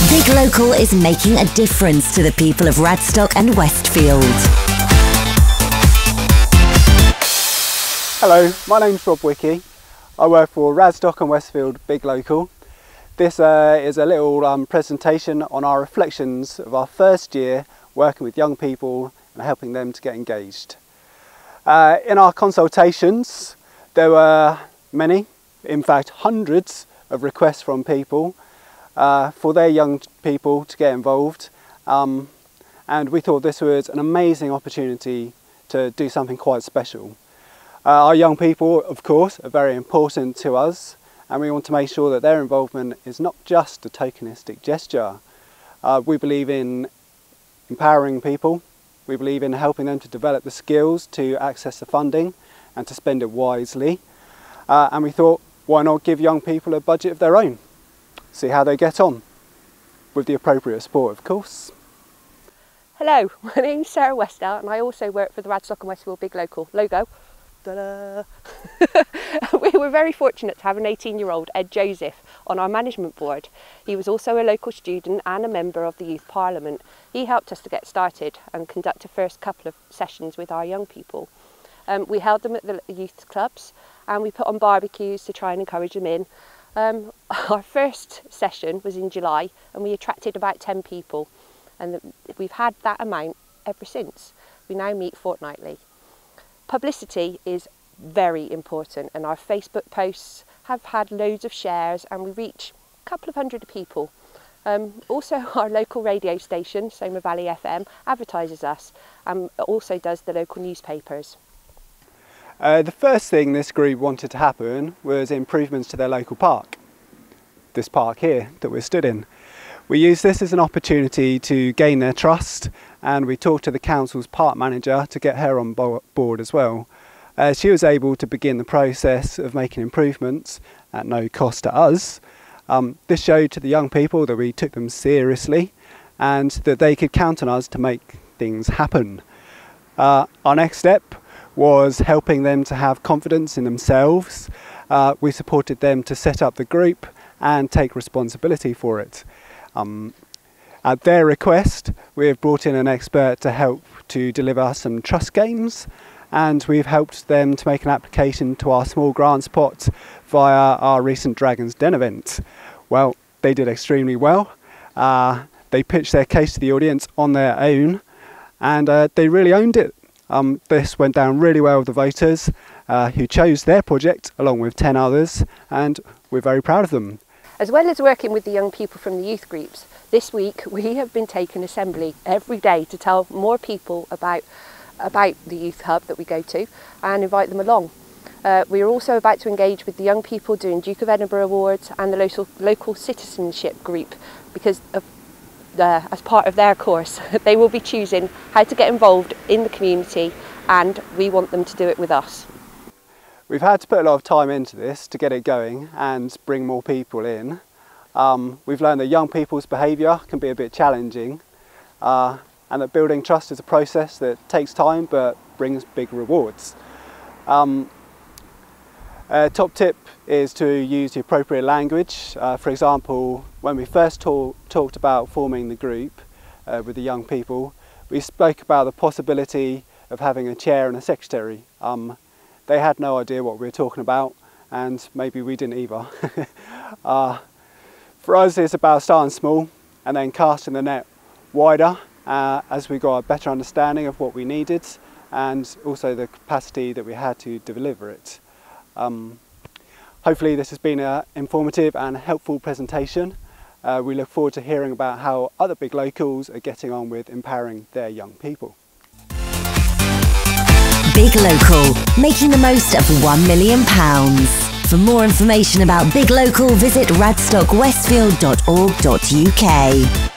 Big Local is making a difference to the people of Radstock and Westfield. Hello, my name's Rob Wickie. I work for Radstock and Westfield Big Local. This is a little presentation on our reflections of our first year working with young people and helping them to get engaged. In our consultations, there were many, in fact hundreds of requests from people for their young people to get involved, and we thought this was an amazing opportunity to do something quite special. Our young people, of course, are very important to us, and we want to make sure that their involvement is not just a tokenistic gesture. We believe in empowering people. We believe in helping them to develop the skills to access the funding and to spend it wisely. And we thought, why not give young people a budget of their own? See how they get on, with the appropriate support, of course. Hello, my name's Sarah Westall and I also work for the Radstock and Westfield Big Local. Logo. Ta-da! We were very fortunate to have an 18-year-old, Ed Joseph, on our management board. He was also a local student and a member of the Youth Parliament. He helped us to get started and conduct the first couple of sessions with our young people. We held them at the youth clubs and we put on barbecues to try and encourage them in. Our first session was in July and we attracted about 10 people, and we've had that amount ever since. We now meet fortnightly. Publicity is very important, and our Facebook posts have had loads of shares and we reach a couple of hundred people. Also our local radio station, Soma Valley FM, advertises us and also does the local newspapers. The first thing this group wanted to happen was improvements to their local park. This park here that we're stood in. We used this as an opportunity to gain their trust, and we talked to the council's park manager to get her on board as well. She was able to begin the process of making improvements at no cost to us. This showed to the young people that we took them seriously and that they could count on us to make things happen. Our next step was helping them to have confidence in themselves. We supported them to set up the group and take responsibility for it. At their request, we have brought in an expert to help to deliver some trust games, and we've helped them to make an application to our small grants pot via our recent Dragon's Den event. Well, they did extremely well. They pitched their case to the audience on their own, and they really owned it. This went down really well with the voters who chose their project along with 10 others, and we're very proud of them. As well as working with the young people from the youth groups, this week we have been taking assembly every day to tell more people about the youth hub that we go to and invite them along. We are also about to engage with the young people doing Duke of Edinburgh Awards and the local citizenship group, because as part of their course they will be choosing how to get involved in the community, and we want them to do it with us. We've had to put a lot of time into this to get it going and bring more people in. We've learned that young people's behaviour can be a bit challenging, and that building trust is a process that takes time but brings big rewards. Top tip is to use the appropriate language. For example, when we first talked about forming the group with the young people, we spoke about the possibility of having a chair and a secretary. They had no idea what we were talking about, and maybe we didn't either. For us, it's about starting small and then casting the net wider as we got a better understanding of what we needed and also the capacity that we had to deliver it. Hopefully this has been an informative and helpful presentation. We look forward to hearing about how other big locals are getting on with empowering their young people. Big Local, making the most of £1 million. For more information about Big Local, visit radstockwestfield.org.uk.